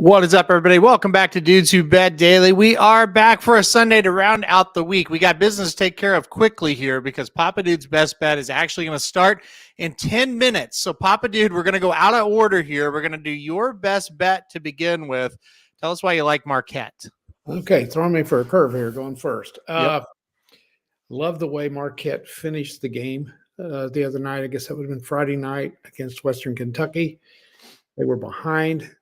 What is up, everybody? Welcome back to Dudes Who Bet Daily. We are back for a Sunday to round out the week. We got business to take care of quickly here because Papa Dude's best bet is actually going to start in 10 minutes. So, Papa Dude, we're going to go out of order here. We're going to do your best bet to begin with. Tell us why you like Marquette. Okay, throwing me for a curve here, going first. Yep. Love the way Marquette finished the game the other night. I guess that would have been Friday night against Western Kentucky. They were behind,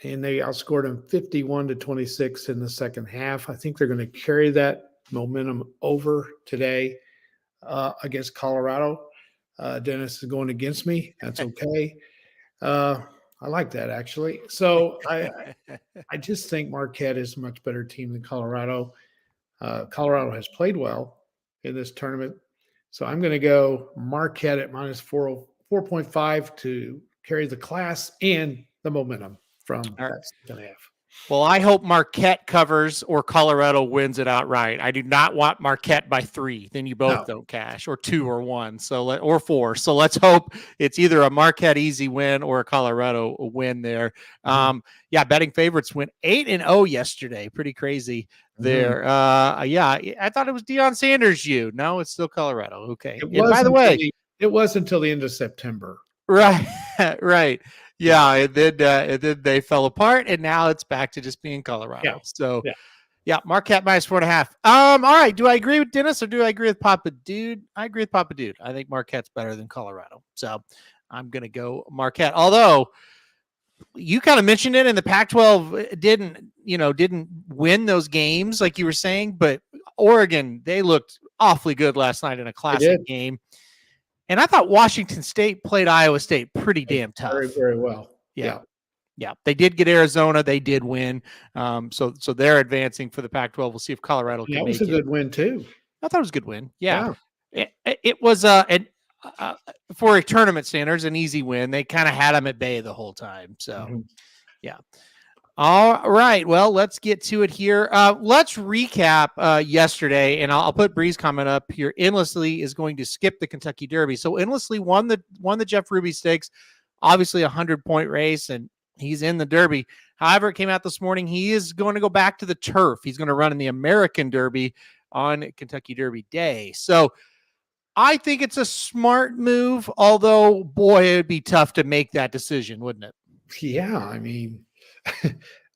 and they outscored them 51-26 in the second half. I think they're going to carry that momentum over today against Colorado. Dennis is going against me. That's okay. I like that, actually. So I just think Marquette is a much better team than Colorado. Colorado has played well in this tournament. So I'm going to go Marquette at minus 4.5 to carry the class and the momentum from that second half. Well, I hope Marquette covers or Colorado wins it outright. I do not want Marquette by 3. Then you both don't cash, or 2 or 1, or 4. So let's hope it's either a Marquette easy win or a Colorado win there. Betting favorites went 8-0 yesterday. Pretty crazy there. I thought it was Deion Sanders. No, it's still Colorado. Okay. And by the way, it was until the end of September. Right, right. Yeah, and then they fell apart, and now it's back to just being Colorado. Yeah. So, Marquette minus 4.5. All right. Do I agree with Dennis or do I agree with Papa Dude? I agree with Papa Dude. I think Marquette's better than Colorado. So I'm going to go Marquette. Although you kind of mentioned it, and the Pac-12 didn't win those games like you were saying, but Oregon, they looked awfully good last night in a classic game. And I thought Washington State played Iowa State pretty damn tough. Very, very well. Yeah. They did get Arizona. They did win. So they're advancing for the Pac-12. We'll see if Colorado can make it. That was a good win, too. I thought it was a good win. Yeah. It was for a tournament standards, an easy win. They kind of had them at bay the whole time. So, All right. Well, let's get to it here. Let's recap yesterday, and I'll put Bree's comment up here. Endlessly is going to skip the Kentucky Derby. So Endlessly won the Jeff Ruby Stakes, obviously a 100-point race, and he's in the Derby. However, it came out this morning, he is going to go back to the turf. He's going to run in the American Derby on Kentucky Derby Day. So I think it's a smart move, although, boy, it would be tough to make that decision, wouldn't it? Yeah, I mean,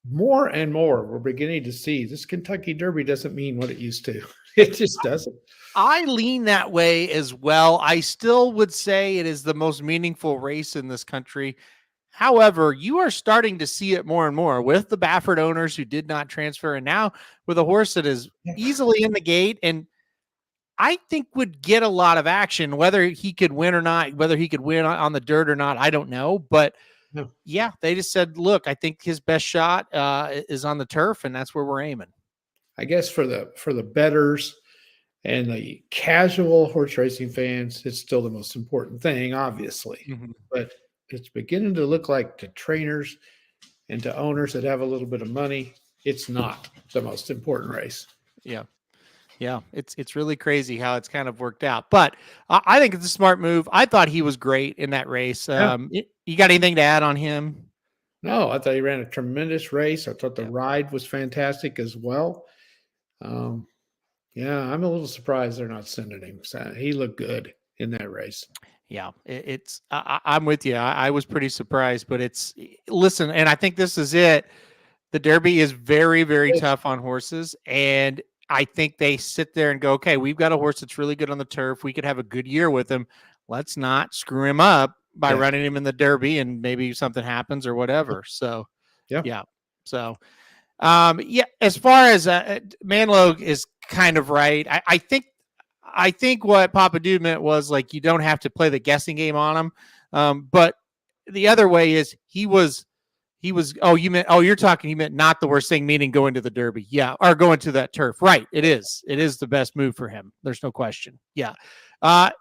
more and more we're beginning to see this Kentucky Derby doesn't mean what it used to. It just doesn't. I lean that way as well. I still would say it is the most meaningful race in this country. However, you are starting to see it more and more with the Baffert owners who did not transfer, and now with a horse that is easily in the gate and I think would get a lot of action. Whether he could win or not, whether he could win on the dirt or not, I don't know. But they just said, look, I think his best shot is on the turf, and that's where we're aiming. I guess for the bettors and the casual horse racing fans, it's still the most important thing, obviously. But it's beginning to look like to trainers and to owners that have a little bit of money, it's not the most important race. Yeah, it's really crazy how it's kind of worked out. But I think it's a smart move. I thought he was great in that race. You got anything to add on him? No, I thought he ran a tremendous race. I thought the ride was fantastic as well. I'm a little surprised they're not sending him. So he looked good in that race. Yeah, I'm with you. I was pretty surprised, but listen, and I think this is it. The Derby is very, very tough on horses, and I think they sit there and go, okay, we've got a horse that's really good on the turf. We could have a good year with him. Let's not screw him up by running him in the Derby and maybe something happens or whatever. So, So, as far as Manlow is kind of right. I think what Papa Dude meant was like, you don't have to play the guessing game on him. But the other way is he meant not the worst thing, meaning going to the Derby. Yeah. Or going to that turf. Right. It is the best move for him. There's no question. Yeah.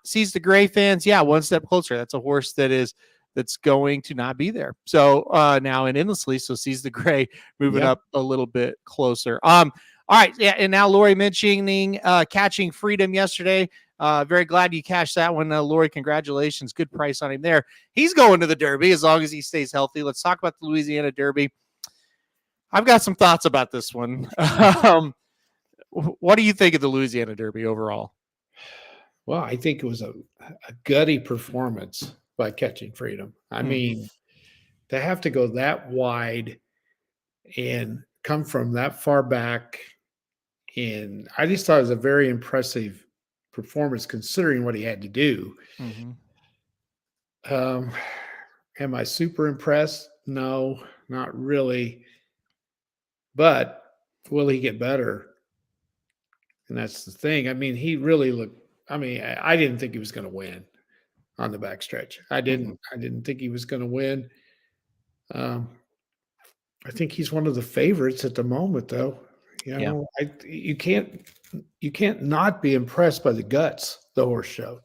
Sees the Gray fans. Yeah. One step closer. That's a horse that's going to not be there. So now in Endlessly, so Sees the Gray moving up a little bit closer. All right. Yeah. And now Lori mentioning Catching Freedom yesterday. Very glad you cashed that one, Lori. Congratulations. Good price on him there. He's going to the Derby as long as he stays healthy. Let's talk about the Louisiana Derby. I've got some thoughts about this one. What do you think of the Louisiana Derby overall? Well, I think it was a gutty performance by Catching Freedom. I mean, to have to go that wide and come from that far back, and I just thought it was a very impressive performance considering what he had to do. Am I super impressed? No, not really. But will he get better? And that's the thing. I mean, he really looked. I mean, I didn't think he was going to win on the backstretch. I didn't. I didn't think he was going to win. I think he's one of the favorites at the moment, though. You know, you can't not be impressed by the guts the horse showed.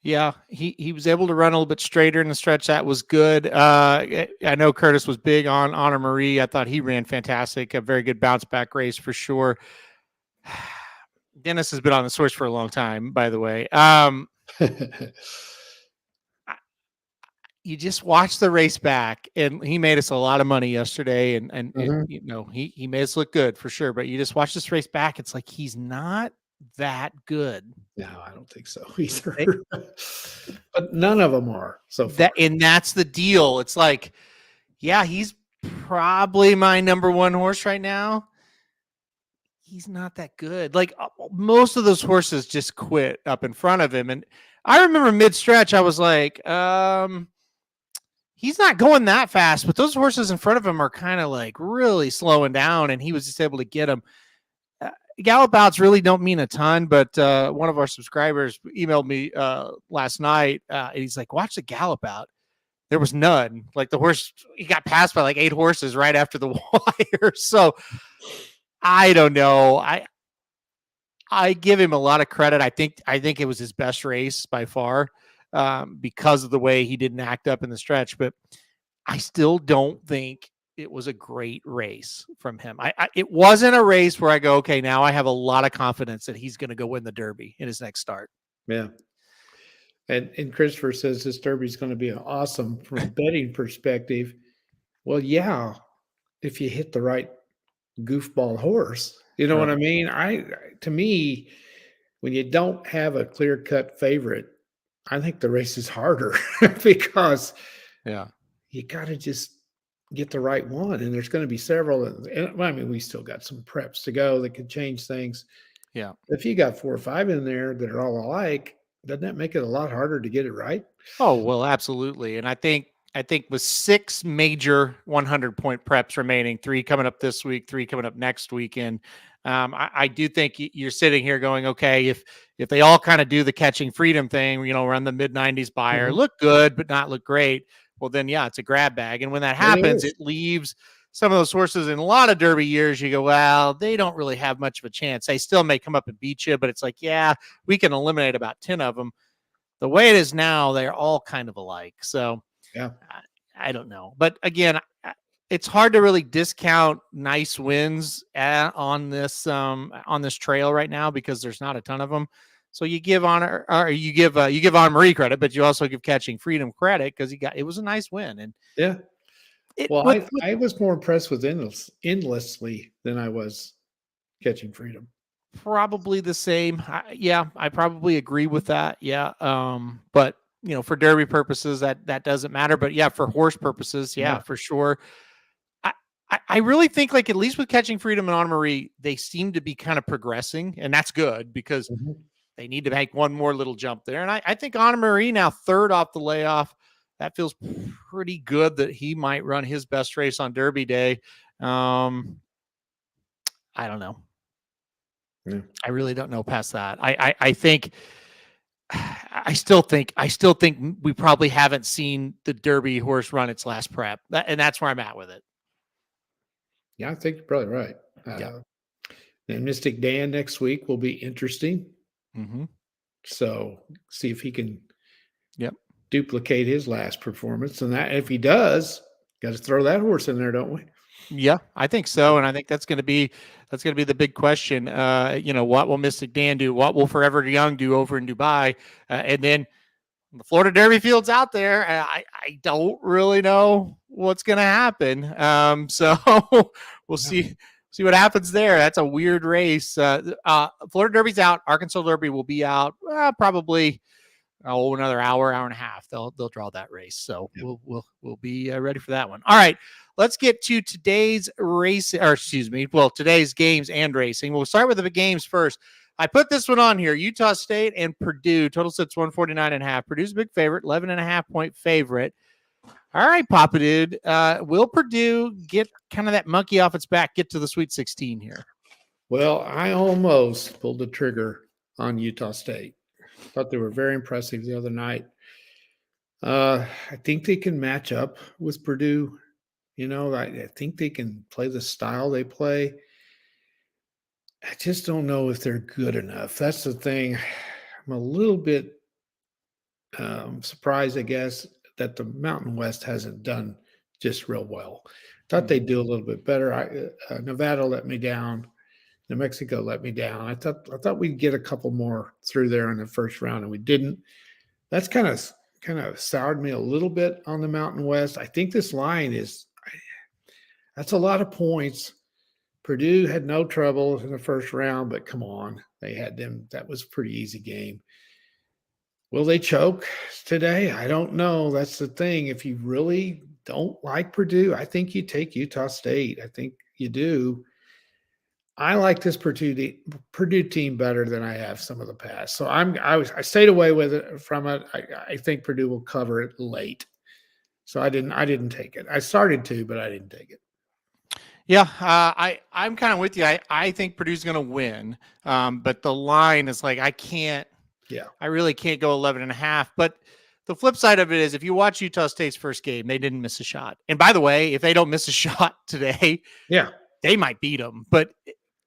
Yeah, he was able to run a little bit straighter in the stretch. That was good. I know Curtis was big on Honor Marie. I thought he ran fantastic. A very good bounce back race for sure. Dennis has been on the source for a long time, by the way. You just watch the race back, and he made us a lot of money yesterday, and you know, he made us look good for sure. But you just watch this race back, it's like he's not that good. No, I don't think so either. But none of them are so far. That's the deal. It's like, yeah, he's probably my number one horse right now. He's not that good. Like most of those horses just quit up in front of him. And I remember mid-stretch, I was like, he's not going that fast, but those horses in front of him are kind of like really slowing down, and he was just able to get them. Gallop outs really don't mean a ton, but one of our subscribers emailed me last night, and he's like, watch the gallop out. There was none. Like the horse, he got passed by like 8 horses right after the wire. So I don't know. I give him a lot of credit. I think it was his best race by far because of the way he didn't act up in the stretch, but I still don't think it was a great race from him. It wasn't a race where I go, okay, now I have a lot of confidence that he's going to go win the Derby in his next start. Yeah. And Christopher says this Derby is going to be awesome from a betting perspective. Well, yeah, if you hit the right goofball horse, you know what I mean? To me, when you don't have a clear-cut favorite, I think the race is harder because you got to just get the right one, and there's going to be several. And, I mean, we still got some preps to go that could change things. Yeah. If you got 4 or 5 in there that are all alike, doesn't that make it a lot harder to get it right? Oh, well, absolutely. And I think with 6 major 100-point preps remaining, 3 coming up this week, 3 coming up next weekend, I do think you're sitting here going, okay, if they all kind of do the Catching Freedom thing, you know, run the mid-90s buyer, look good but not look great, well, then, yeah, it's a grab bag. And when that happens, it leaves some of those horses in a lot of Derby years. You go, well, they don't really have much of a chance. They still may come up and beat you, but it's like, yeah, we can eliminate about 10 of them. The way it is now, they're all kind of alike. So yeah, I don't know. But again, it's hard to really discount nice wins on this trail right now because there's not a ton of them. So you give Honor Marie credit, but you also give Catching Freedom credit because it was a nice win. And yeah, I was more impressed with Endlessly than I was Catching Freedom. Probably the same. I probably agree with that. Yeah. But you know, for Derby purposes, that doesn't matter. But yeah, for horse purposes, for sure. I really think, like, at least with Catching Freedom and Honor Marie, they seem to be kind of progressing, and that's good because they need to make one more little jump there. And I think Honor Marie now 3rd off the layoff. That feels pretty good that he might run his best race on Derby Day. I don't know. Yeah. I really don't know past that. I still think we probably haven't seen the Derby horse run its last prep, and that's where I'm at with it. Yeah, I think you're probably right. And Mystic Dan next week will be interesting. So see if he can duplicate his last performance, and that if he does, got to throw that horse in there, don't we? Yeah, I think so, and I think that's going to be the big question. You know, what will Mystic Dan do? What will Forever Young do over in Dubai? And then the Florida Derby field's out there. I don't really know what's going to happen. So we'll see what happens there. That's a weird race. Florida Derby's out. Arkansas Derby will be out probably another hour and a half. They'll draw that race. So we'll be ready for that one. All right, let's get to today's race, or today's games and racing. We'll start with the games first. I put this one on here: Utah State and Purdue. Total sits 149.5. Purdue's a big favorite, 11.5 point favorite. All right, Papa Dude. Will Purdue get kind of that monkey off its back, get to the Sweet 16 here? Well, I almost pulled the trigger on Utah State. Thought they were very impressive the other night. I think they can match up with Purdue. I think they can play the style they play. I just don't know if they're good enough. That's the thing. I'm a little bit surprised, I guess, that the Mountain West hasn't done just real well. Thought they'd do a little bit better. Nevada let me down. New Mexico let me down. I thought we'd get a couple more through there in the first round, and we didn't. That's kind of soured me a little bit on the Mountain West. I think this line that's a lot of points. Purdue had no trouble in the first round, but come on, they had them. That was a pretty easy game. Will they choke today? I don't know. That's the thing. If you really don't like Purdue, I think you take Utah State. I think you do. I like this Purdue team better than I have some of the past. So I stayed away from it. I think Purdue will cover it late. So I didn't take it. I started to, but I didn't take it. Yeah, I'm kind of with you. I think Purdue's going to win, but the line is like I really can't go 11.5. But the flip side of it is, if you watch Utah State's first game, they didn't miss a shot. And by the way, if they don't miss a shot today, they might beat them. But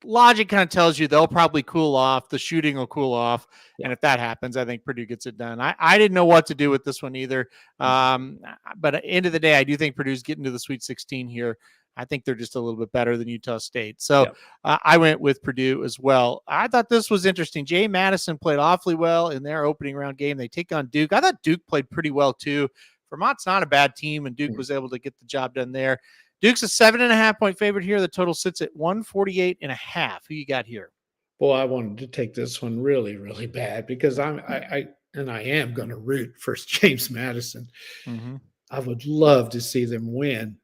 logic kind of tells you they'll probably cool off. The shooting will cool off. And if that happens, I think Purdue gets it done. I didn't know what to do with this one either. But at the end of the day, I do think Purdue's getting to the Sweet 16 here. I think they're just a little bit better than Utah State. So I went with Purdue as well. I thought this was interesting. Jay Madison played awfully well in their opening round game. They take on Duke. I thought Duke played pretty well too. Vermont's not a bad team, and Duke was able to get the job done there. Duke's a 7.5 point favorite here. The total sits at 148.5. Who you got here? Boy, I wanted to take this one really, really bad because I am going to root for James Madison. Mm-hmm. I would love to see them win.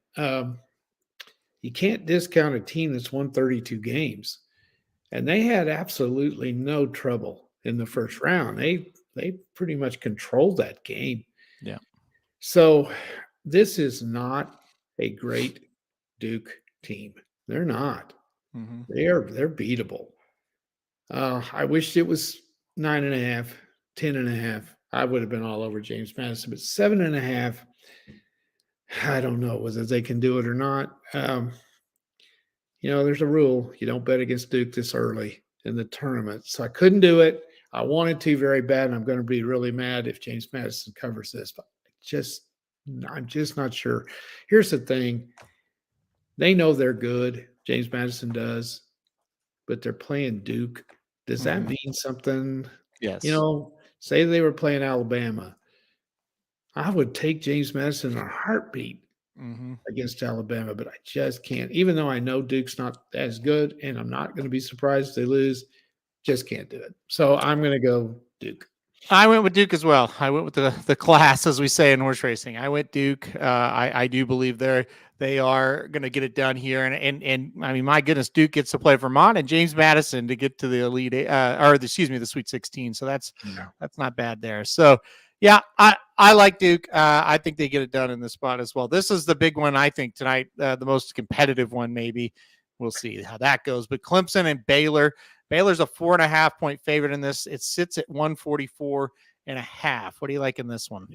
You can't discount a team that's won 32 games. And they had absolutely no trouble in the first round. They pretty much controlled that game. Yeah. So this is not a great Duke team. They're not. Mm-hmm. They're beatable. I wished it was 9.5, 10.5. I would have been all over James Madison, but 7.5. I don't know whether they can do it or not. There's a rule. You don't bet against Duke this early in the tournament. So I couldn't do it. I wanted to very bad, and I'm going to be really mad if James Madison covers this. But I'm just not sure. Here's the thing. They know they're good. James Madison does. But they're playing Duke. Does that mean something? Yes. Say they were playing Alabama. I would take James Madison in a heartbeat against Alabama, but I just can't. Even though I know Duke's not as good, and I'm not going to be surprised if they lose, just can't do it. So I'm going to go Duke. I went with Duke as well. I went with the class, as we say in horse racing. I went Duke. I do believe they are going to get it done here. And I mean, my goodness, Duke gets to play Vermont and James Madison to get to the Elite the Sweet 16. So that's not bad there. So yeah, I like Duke. I think they get it done in this spot as well. This is the big one, I think, tonight, the most competitive one, maybe. We'll see how that goes. But Clemson and Baylor. Baylor's a 4.5 point favorite in this. It sits at 144.5. What do you like in this one?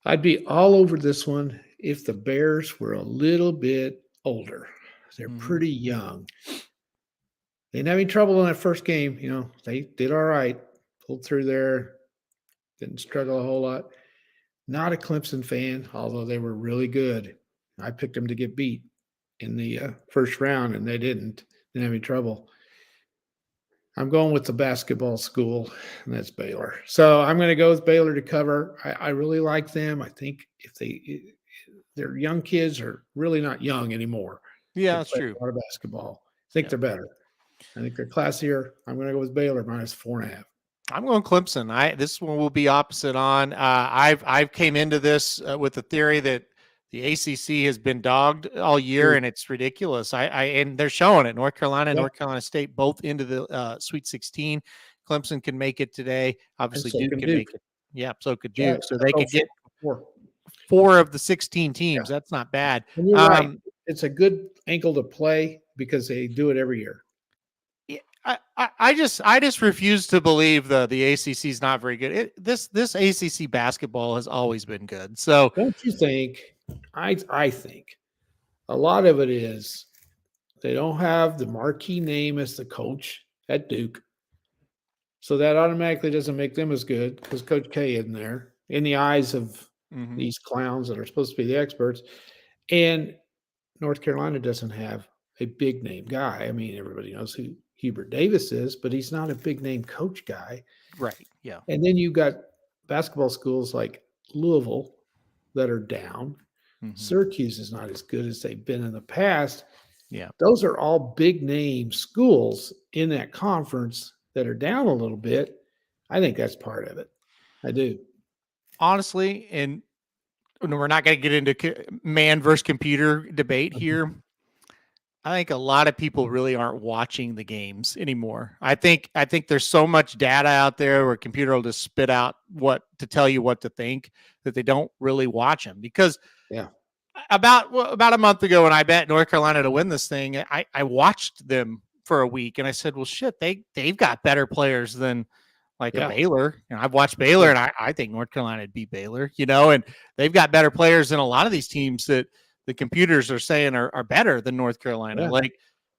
I'd be all over this one if the Bears were a little bit older. They're pretty young. They didn't have any trouble in that first game. They did all right. Pulled through there. Didn't struggle a whole lot. Not a Clemson fan, although they were really good. I picked them to get beat in the first round, and they didn't have any trouble. I'm going with the basketball school, and that's Baylor. So I'm going to go with Baylor to cover. I really like them. I think if their young kids are really not young anymore. Yeah, They that's play true. a lot of basketball. I think they're better. I think they're classier. I'm going to go with Baylor -4.5. I'm going Clemson. This one will be opposite on. I've came into this with the theory that the ACC has been dogged all year, and it's ridiculous. And they're showing it. North Carolina and North Carolina State both into the Sweet 16. Clemson can make it today. Obviously, so Duke can make it. Yeah, so could Duke. So they could get 4 of the 16 teams. That's not bad. And you're right. It's a good ankle to play because they do it every year. I just refuse to believe the ACC is not very good. This ACC basketball has always been good. So don't you think? I think a lot of it is they don't have the marquee name as the coach at Duke, so that automatically doesn't make them as good because Coach K isn't there in the eyes of these clowns that are supposed to be the experts, and North Carolina doesn't have a big name guy. I mean, everybody knows who Hubert Davis is, but he's not a big name coach guy. Right. Yeah. And then you've got basketball schools like Louisville that are down. Syracuse is not as good as they've been in the past. Yeah. Those are all big name schools in that conference that are down a little bit. I think that's part of it. I do. Honestly, and we're not going to get into man versus computer debate here. I think a lot of people really aren't watching the games anymore. I think there's so much data out there where a computer will just spit out what to tell you what to think that they don't really watch them. Because about a month ago when I bet North Carolina to win this thing, I watched them for a week and I said, well, shit, they've got better players than like a Baylor. I've watched Baylor and I think North Carolina would beat Baylor, and they've got better players than a lot of these teams that the computers are saying are better than North Carolina. Like,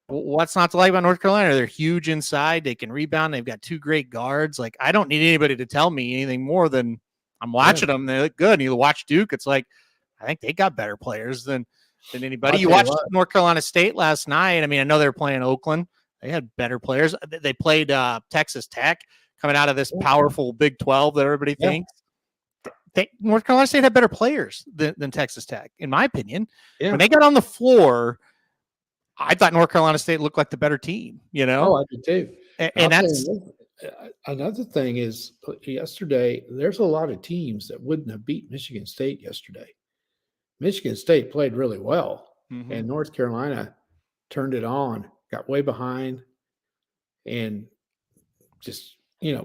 what's not to like about North Carolina? They're huge inside. They can rebound. They've got 2 great guards. Like, I don't need anybody to tell me anything more than I'm watching them. They look good. And you watch Duke. It's like, I think they got better players than anybody. You watched North Carolina State last night. I mean, I know they're playing Oakland. They had better players. They played Texas Tech coming out of this powerful Big 12 that everybody thinks. North Carolina State had better players than Texas Tech, in my opinion. When they got on the floor, I thought North Carolina State looked like the better team, Oh, I did too. And that's another thing is yesterday, there's a lot of teams that wouldn't have beat Michigan State yesterday. Michigan State played really well, and North Carolina turned it on, got way behind, and just,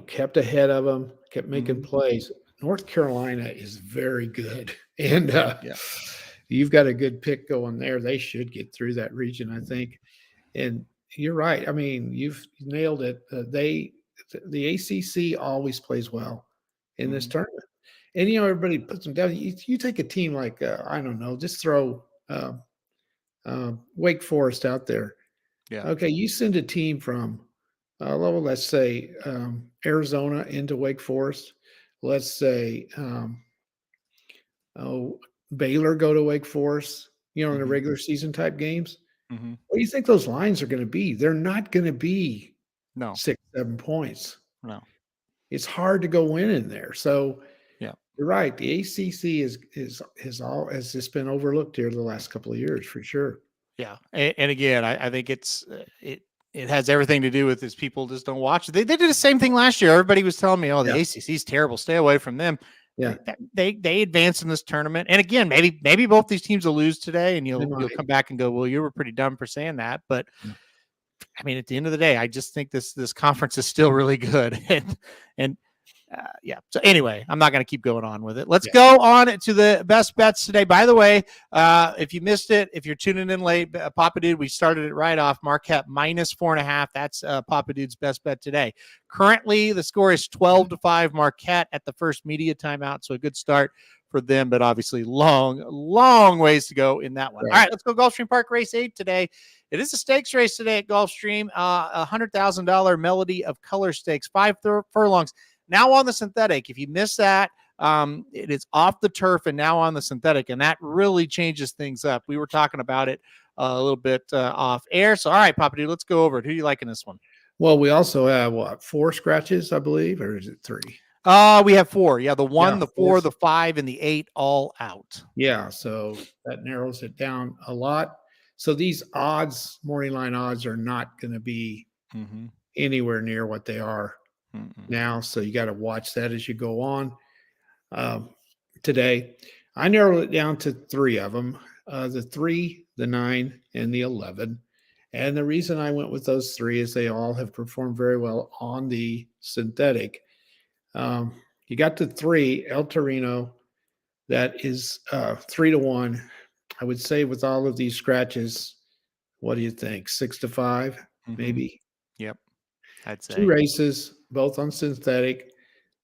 kept ahead of them, kept making plays. North Carolina is very good, and you've got a good pick going there. They should get through that region, I think. And you're right. I mean, you've nailed it. The ACC always plays well in this tournament, and everybody puts them down. You take a team like I don't know, just throw Wake Forest out there. Yeah. Okay, you send a team from let's say Arizona into Wake Forest. Let's say Baylor go to Wake Forest, in the regular season type games. What do you think those lines are going to be? They're not going to be 6, 7 points. No. It's hard to go win in there. So yeah, you're right. The ACC has just been overlooked here the last couple of years for sure. Yeah, and again, I think it has everything to do with this. People just don't watch it. They did the same thing last year. Everybody was telling me, "Oh, the ACC is terrible. Stay away from them." Yeah, they advance in this tournament, and again, maybe both these teams will lose today, and you'll come back and go, "Well, you were pretty dumb for saying that." But I mean, at the end of the day, I just think this conference is still really good, and So anyway, I'm not going to keep going on with it. Let's go on to the best bets today. By the way, if you missed it, if you're tuning in late, Papa Dude, we started it right off. Marquette -4.5. That's Papa Dude's best bet today. Currently, the score is 12-5 Marquette at the first media timeout. So a good start for them, but obviously long ways to go in that one. Right. All right, let's go Gulfstream Park race 8 today. It is a stakes race today at Gulfstream, $100,000 Melody of Color Stakes, 5 furlongs. Now on the synthetic. If you miss that, it is off the turf and now on the synthetic, and that really changes things up. We were talking about it a little bit off air. So, all right, Papa Dude, let's go over it. Who do you like in this one? Well, we also have, 4 scratches, I believe, or is it 3? We have 4. Yeah, the 1, Yeah, the 4, the 5, and the 8 all out. Yeah, so that narrows it down a lot. So these odds, morning line odds, are not going to be anywhere near what they are now. So you got to watch that as you go on. Today, I narrowed it down to 3 of them: the 3, the 9, and the 11. And the reason I went with those 3 is they all have performed very well on the synthetic. You got the 3, El Torino. That is 3-1. I would say with all of these scratches, what do you think? 6-5, maybe? Yep, I'd 2 say. races, both on synthetic.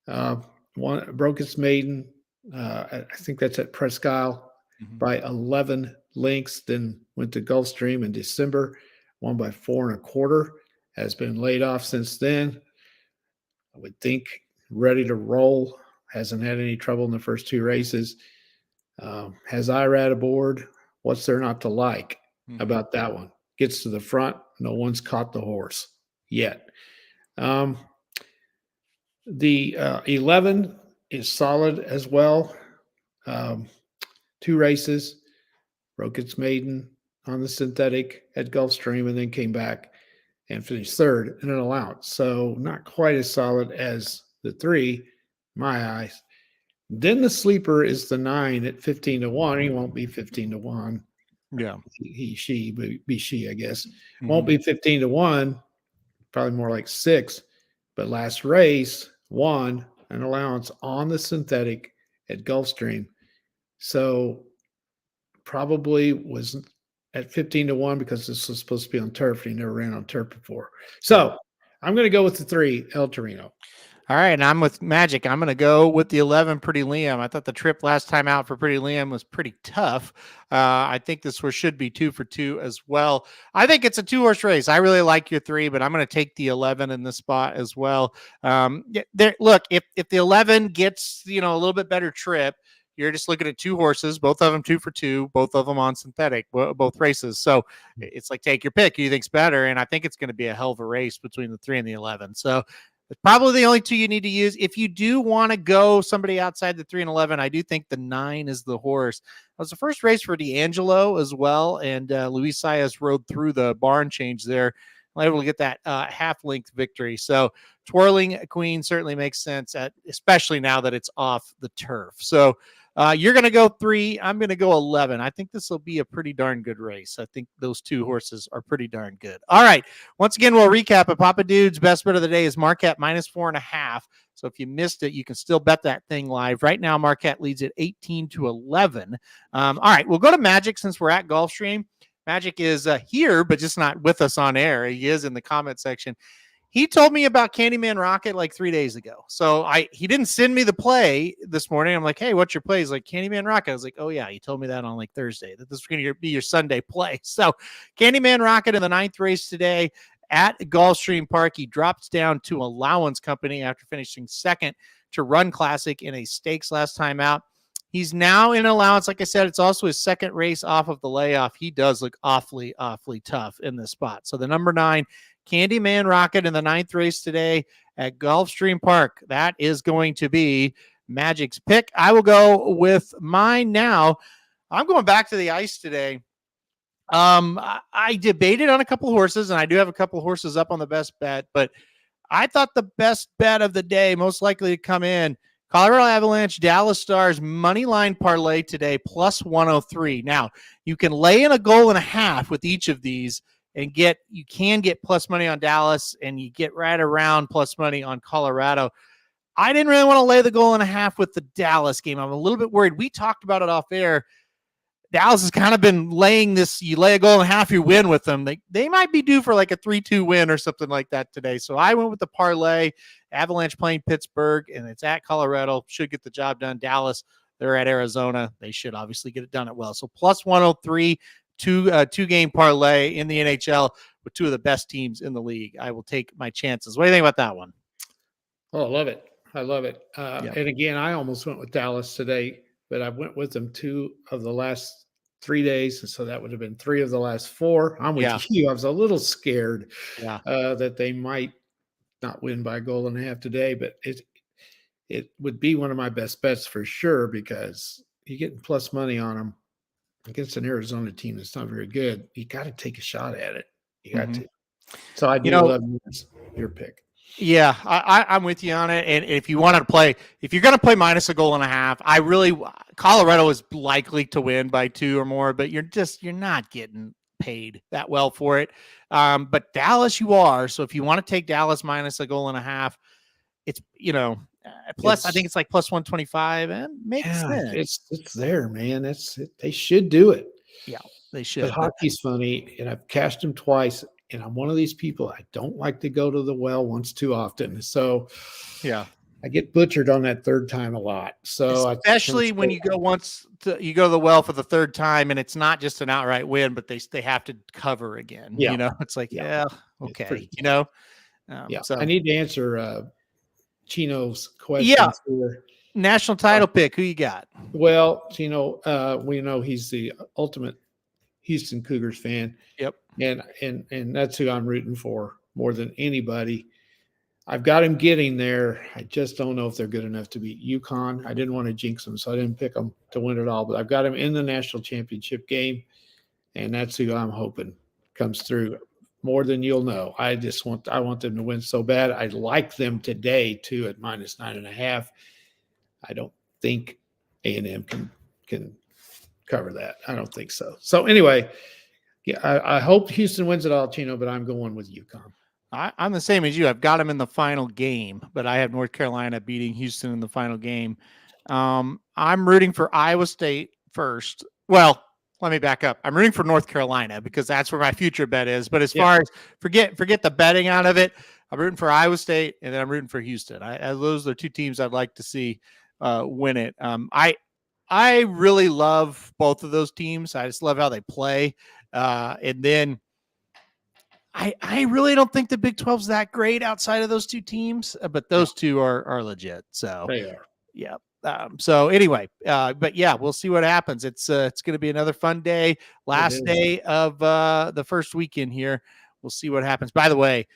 One broke its maiden. I think that's at Presque Isle by 11 lengths. Then went to Gulfstream in December, won by 4 1/4. Has been laid off since then. I would think ready to roll. Hasn't had any trouble in the first 2 races. Has IRAD aboard. What's there not to like about that one? Gets to the front. No one's caught the horse yet. The 11 is solid as well. 2 races. Broke its maiden on the synthetic at Gulfstream and then came back and finished 3rd in an allowance. So not quite as solid as the 3, my eyes. Then the sleeper is the 9 at 15-1. He won't be 15-1. Yeah. She, I guess. Won't be 15-1, probably more like 6. But last race won an allowance on the synthetic at Gulfstream. So probably was at 15-1 because this was supposed to be on turf. He never ran on turf before. So I'm going to go with the 3, El Torino. All right, and I'm with Magic. I'm going to go with the 11, Pretty Liam. I thought the trip last time out for Pretty Liam was pretty tough. I think this one should be 2 for 2 as well. I think it's a 2-horse race. I really like your 3, but I'm going to take the 11 in this spot as well. Look, if the 11 gets a little bit better trip, you're just looking at 2 horses, both of them 2 for 2, both of them on synthetic, both races. So it's like take your pick. Who you think's better? And I think it's going to be a hell of a race between the 3 and the 11. So it's probably the only 2 you need to use. If you do want to go somebody outside the 3 and 11, I do think the 9 is the horse. It was the first race for D'Angelo as well, and Luis Saez rode through the barn change there, able to get that half-length victory. So Twirling Queen certainly makes sense, especially now that it's off the turf. So you're going to go 3. I'm going to go 11. I think this will be a pretty darn good race. I think those 2 horses are pretty darn good. All right. Once again, we'll recap it. Papa Dude's best bet of the day is Marquette -4.5. So if you missed it, you can still bet that thing live. Right now, Marquette leads at 18-11. All right. We'll go to Magic since we're at Gulfstream. Magic is here, but just not with us on air. He is in the comment section. He told me about Candyman Rocket like 3 days ago. So he didn't send me the play this morning. I'm like, hey, what's your play? He's like, Candyman Rocket. I was like, oh, yeah, he told me that on like Thursday, that this was going to be your Sunday play. So Candyman Rocket in the 9th race today at Gulfstream Park. He drops down to Allowance Company after finishing 2nd to Run Classic in a stakes last time out. He's now in allowance. Like I said, it's also his 2nd race off of the layoff. He does look awfully, awfully tough in this spot. So the number 9, Candyman Rocket in the 9th race today at Gulfstream Park. That is going to be Magic's pick. I will go with mine now. I'm going back to the ice today. I debated on a couple horses, and I do have a couple horses up on the best bet, but I thought the best bet of the day, most likely to come in, Colorado Avalanche, Dallas Stars money line parlay today, +103. Now, you can lay in a goal and a half with each of these and you can get plus money on Dallas, and you get right around plus money on Colorado. I didn't really want to lay the goal and a half with the Dallas game. I'm a little bit worried. We talked about it off air. Dallas has kind of been laying this, you lay a goal and a half, you win with them. They might be due for like a 3-2 win or something like that today. So I went with the parlay. Avalanche playing Pittsburgh, and it's at Colorado. Should get the job done. Dallas, they're at Arizona. They should obviously get it done at well. So +103, two-game parlay in the NHL with 2 of the best teams in the league. I will take my chances. What do you think about that one? Oh, I love it. I love it. And again, I almost went with Dallas today, but I went with them 2 of the last 3 days. And so that would have been 3 of the last 4. I'm with you. I was a little scared that they might not win by a goal and a half today, but it would be one of my best bets for sure because you're getting plus money on them against an Arizona team that's not very good. You got to take a shot at it. You got to. So I do love your pick. Yeah, I'm with you on it. And if you wanted to play, if you're going to play minus a goal and a half, Colorado is likely to win by 2 or more, but you're not getting paid that well for it. But Dallas, you are. So if you want to take Dallas minus a goal and a half, it's, plus I think it's like plus 125 and makes sense. It's there, man. They should do it. Yeah, they should. But hockey's funny, and I've cashed them twice. And I'm one of these people, I don't like to go to the well once too often. So yeah, I get butchered on that third time a lot. So especially when you go you go to the well for the third time and it's not just an outright win, but they have to cover again. Yeah. It's like, okay. So I need to answer Chino's question. Yeah. National title pick. Who you got? Well, Chino, we know he's the ultimate Houston Cougars fan. Yep. And that's who I'm rooting for more than anybody. I've got him getting there. I just don't know if they're good enough to beat UConn. I didn't want to jinx them, so I didn't pick them to win it all. But I've got him in the national championship game, and that's who I'm hoping comes through more than you'll know. I want them to win so bad. I like them today too at minus 9.5. I don't think A&M can cover that. I don't think so. So anyway. Yeah, I hope Houston wins it all, Chino, but I'm going with UConn. I'm the same as you. I've got them in the final game, but I have North Carolina beating Houston in the final game. I'm rooting for Iowa State first. Well, let me back up. I'm rooting for North Carolina because that's where my future bet is. But as far as forget the betting out of it, I'm rooting for Iowa State, and then I'm rooting for Houston. Those are 2 teams I'd like to see win it. I really love both of those teams. I just love how they play. And then I really don't think the Big 12's that great outside of those 2 teams, but those 2 are legit. So they are. Yeah. So anyway, but yeah, we'll see what happens. It's going to be another fun day. Last day of the first weekend here. We'll see what happens. By the way,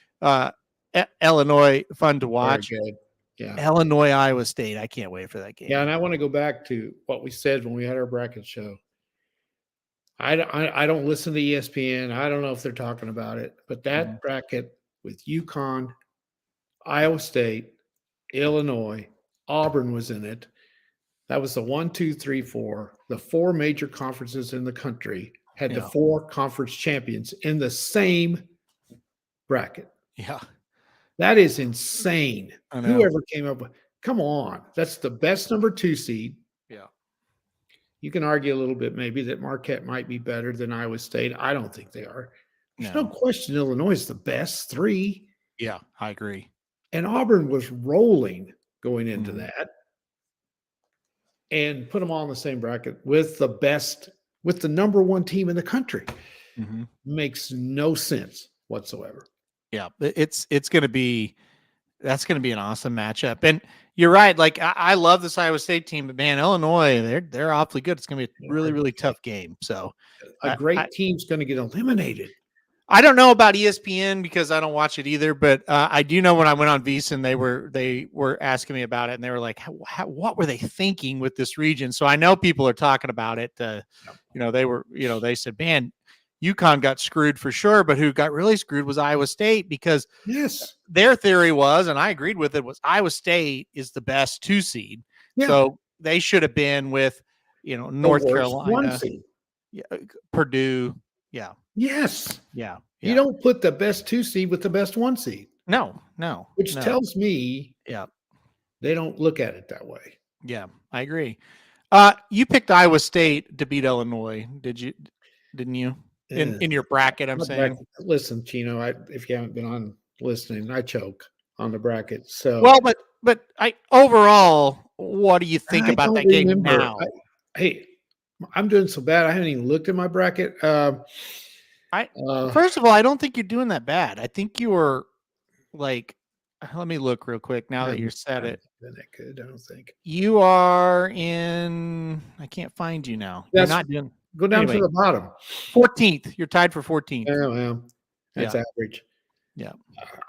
Illinois, fun to watch. Very good. Yeah. Illinois, Iowa State. I can't wait for that game. Yeah. And I want to go back to what we said when we had our bracket show. I don't listen to ESPN. I don't know if they're talking about it, but that bracket with UConn, Iowa State, Illinois, Auburn was in it. That was the 1, 2, 3, 4. The 4 major conferences in the country had the 4 conference champions in the same bracket. Yeah. That is insane. Whoever came up with, come on. That's the best number 2 seed. Yeah. You can argue a little bit maybe that Marquette might be better than Iowa State. I don't think they are. There's no question Illinois is the best 3. Yeah, I agree. And Auburn was rolling going into that. And put them all in the same bracket with the number 1 team in the country. Makes no sense whatsoever. Yeah, that's going to be an awesome matchup. And you're right. Like I love this Iowa State team, but man, Illinois, they're awfully good. It's going to be a really, really tough game. So a great team's going to get eliminated. I don't know about ESPN because I don't watch it either, but I do know when I went on VEASAN, they were asking me about it, and they were like, "What were they thinking with this region?" So I know people are talking about it. They said, "Man, UConn got screwed for sure," but who got really screwed was Iowa State because their theory was, and I agreed with it, was Iowa State is the best 2 seed, so they should have been with North Carolina, 1 seed, Purdue, Yes. Yeah. You don't put the best 2 seed with the best 1 seed. No. Which tells me they don't look at it that way. Yeah, I agree. You picked Iowa State to beat Illinois. Didn't you? In your bracket, I'm saying. Listen, Chino, if you haven't been on listening, I choke on the bracket. So well, but overall, what do you think about that game now? I'm doing so bad. I haven't even looked at my bracket. First of all, I don't think you're doing that bad. I think you were like, let me look real quick now that you said it. Been that good, I don't think. You are in. I can't find you now. You're not doing. Go down to the bottom. 14th. You're tied for 14th. Yeah, well, that's average. Yeah.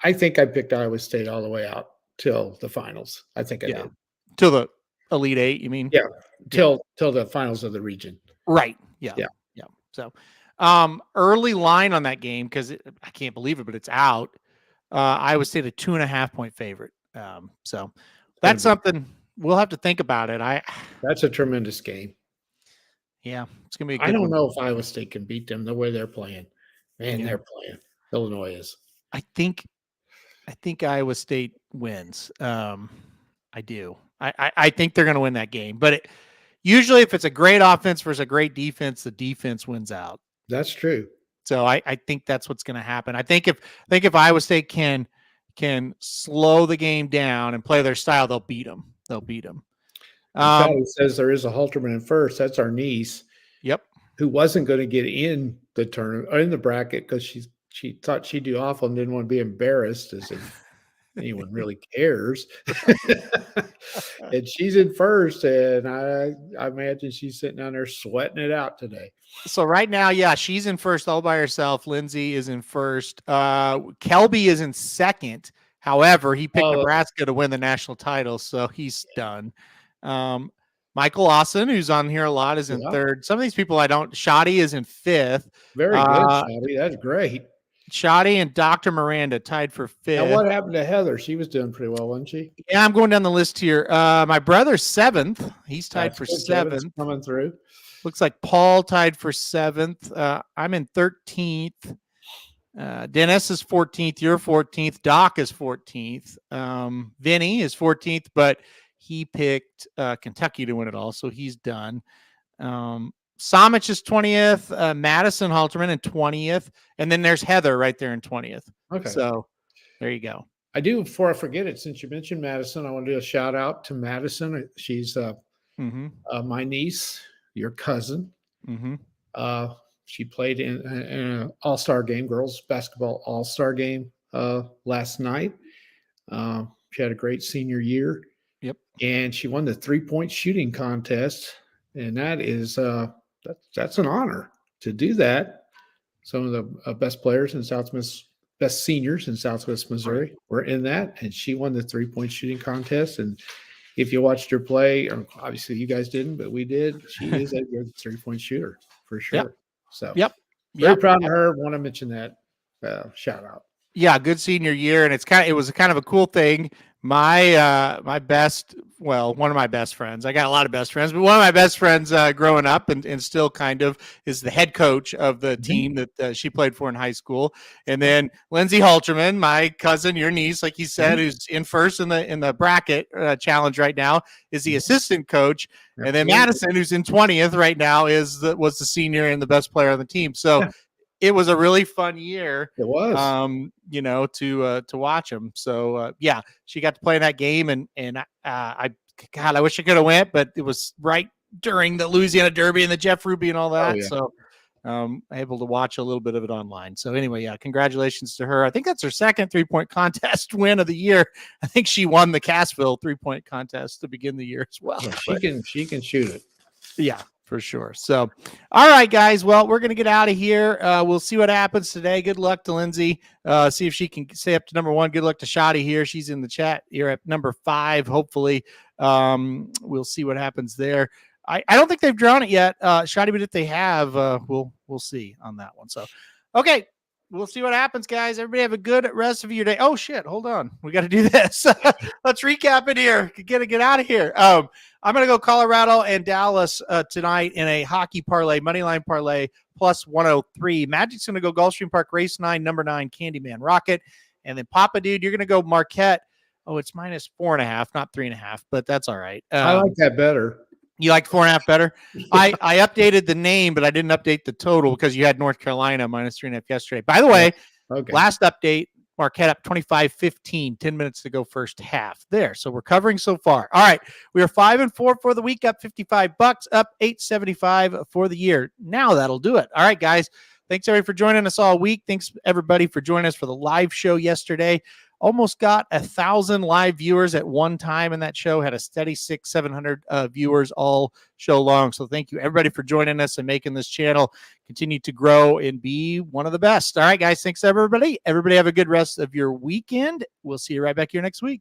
I think I picked Iowa State all the way out till the finals. I think I did. till the Elite Eight. You mean? Yeah, till the finals of the region. Right. Yeah. So, early line on that game, because I can't believe it, but it's out. Iowa State a 2.5-point favorite. So that's something we'll have to think about it. That's a tremendous game. Yeah, it's gonna be a good I don't one. know if Iowa State can beat them the way they're playing. Man, they're playing. Illinois is. I think Iowa State wins. I do. I think they're going to win that game. But usually, if it's a great offense versus a great defense, the defense wins out. That's true. So I think that's what's going to happen. I think if Iowa State can slow the game down and play their style, they'll beat them. Patty says there is a Halterman in first. That's our niece. Yep. Who wasn't going to get in the tournament or in the bracket because she thought she'd do awful and didn't want to be embarrassed, as if anyone really cares. And she's in first, and I imagine she's sitting down there sweating it out today. So right now, she's in first all by herself. Lindsay is in first. Kelby is in second. However, he picked Nebraska to win the national title, so he's done. Michael Lawson, who's on here a lot, is in third. Some of these people I don't. Shoddy is in fifth. Very good, Shoddy. That's great. Shoddy and Dr. Miranda tied for fifth. Now, what happened to Heather? She was doing pretty well, wasn't she? Yeah, I'm going down the list here. My brother's seventh. He's tied for seventh. Coming through. Looks like Paul tied for seventh. I'm in 13th. Dennis is 14th. You're 14th. Doc is 14th. Vinny is 14th, but he picked Kentucky to win it all, so he's done. Somich is 20th. Madison Halterman in 20th. And then there's Heather right there in 20th. Okay. So there you go. I do, before I forget it, since you mentioned Madison, I want to do a shout out to Madison. She's my niece, your cousin. She played in an all-star game, girls basketball all-star game last night. She had a great senior year. Yep. And she won the 3-point shooting contest. And that is that's an honor to do that. Some of the best players in best seniors in Southwest Missouri were in that, and she won the 3-point shooting contest. And if you watched her play, or obviously you guys didn't, but we did, she is a good 3-point shooter for sure. Yep. So very proud of her. Want to mention that shout out. Yeah, good senior year, and it was kind of a cool thing. My best, well, one of my best friends, I got a lot of best friends, but one of my best friends growing up and still kind of is the head coach of the team that she played for in high school. And then Lindsay Halterman, my cousin, your niece, like you said, who's in first in the bracket challenge right now, is the assistant coach. And then Madison, who's in 20th right now, was the senior and the best player on the team. So it was a really fun year. It was, to watch them. So she got to play in that game, and I wish I could have went, but it was right during the Louisiana Derby and the Jeff Ruby and all that. So able to watch a little bit of it online. So anyway, congratulations to her. I think that's her second 3-point contest win of the year. I think she won the Cassville 3-point contest to begin the year as well. Yeah, she can shoot it. Yeah, for sure. So, all right, guys. Well, we're going to get out of here. We'll see what happens today. Good luck to Lindsay. See if she can stay up to number 1. Good luck to Shoddy here. She's in the chat here at number 5. Hopefully, we'll see what happens there. I don't think they've drawn it yet, Shoddy, but if they have, we'll see on that one. So, okay. We'll see what happens, guys. Everybody have a good rest of your day. Oh, shit. Hold on. We got to do this. Let's recap it here. Get out of here. I'm going to go Colorado and Dallas tonight in a hockey parlay, moneyline parlay, plus 103. Magic's going to go Gulfstream Park, race 9, number 9, Candyman Rocket. And then Papa Dude, you're going to go Marquette. Oh, it's minus 4.5, not 3.5, but that's all right. I like that better. You like 4.5 better? I updated the name, but I didn't update the total because you had North Carolina minus 3.5 yesterday. By the way, last update, Marquette up 25-15, 10 minutes to go first half there. So we're covering so far. All right. We are 5-4 for the week, up $55, up $875 for the year. Now that'll do it. All right, guys. Thanks everybody for joining us all week. Thanks everybody for joining us for the live show yesterday. Almost got 1,000 live viewers at one time in that show. Had a steady 600-700 viewers all show long. So thank you everybody for joining us and making this channel continue to grow and be one of the best. All right, guys. Thanks everybody. Everybody have a good rest of your weekend. We'll see you right back here next week.